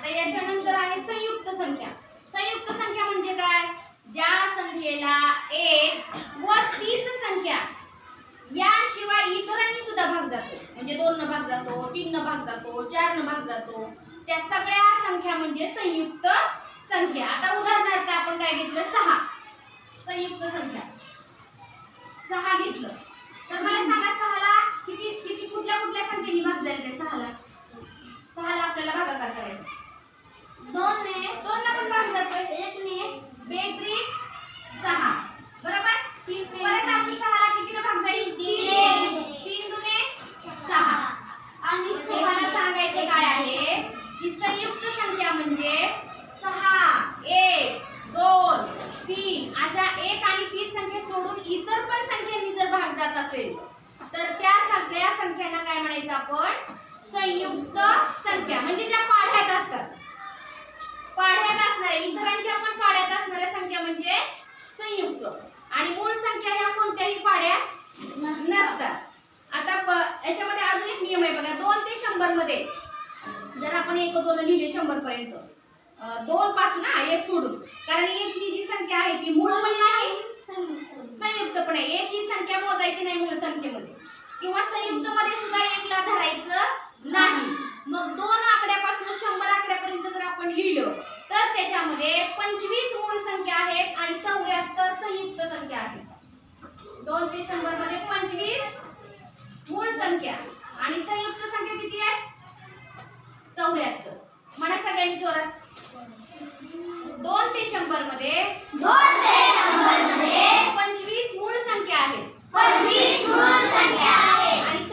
आता याच्यानंतर आहे संयुक्त संख्या. संयुक्त संख्या म्हणजे काय? ज्या संख्येला 1 व तीच संख्या याशिवाय इतरांनी सुद्धा भाग जातो. म्हणजे 2 न भाग जातो, 3 न भाग जातो, 4 न भाग जातो. त्या सगळ्या संख्या म्हणजे संयुक्त संख्या. आता उदाहरणार्थ आपण काय घेतलं? 6. संयुक्त संख्या 6 घेतलं तर मला सांगा 6ला किती किती कुठल्या कुठल्या संख्येने भाग जाईल? ते 6ला आपल्याला भागाकार करायचा. 2 ने 2 ला पण भाग जातोय, 1 ने 2 3 6 बरोबर. परत आपण 6ला कितीने भाग जाईल? 3 दुने 6. आणि तुम्हाला सांगायचे काय आहे की संयुक्त संख्या म्हणजे 6 1 2 3 अशा 1 आणि 30 संख्या सोडून इतर पण संख्यांनी जर भाग जात असेल तर त्या सगळ्या संख्यांना काय म्हणायचं आपण? संयुक्त संख्या. म्हणजे ज्या पाढ्यात असतात, पाढ्यात असणाऱ्या इतरांच्या पण पाढ्यात असणाऱ्या संख्या म्हणजे संयुक्त. आणि मूळ संख्या ह्या कोणत्याही पाढ्यात नसतात. आता याच्यामध्ये अजून एक नियम आहे बघा. 2 ते 100 मध्ये जर आपण 1 2 लिहिले 100 पर्यंत, 2 पासून 1 सोडून, कारण 1 ही जी संख्या आहे ती मूळ पण नाही संयुक्त पण आहे. 1 ही संख्या मोजायची नाही मूळ संख्येमध्ये किंवा संयुक्त मध्ये सुद्धा 1 ला धरायचं नाही. मग 2 आकड्यापासून 100 आकड्यापर्यंत जर आपण लिहिलं तर त्याच्यामध्ये 25 मूळ संख्या आहेत आणि 74 संयुक्त संख्या आहेत. 2 ते 100 मध्ये 25 मूळ संख्या आणि संयुक्त संख्या किती आहेत? 74. म्हणा सगळ्यांनी जोरात. 2 ते 100 मध्ये 25 मूळ संख्या आहेत. 25 मूळ संख्या आहेत आणि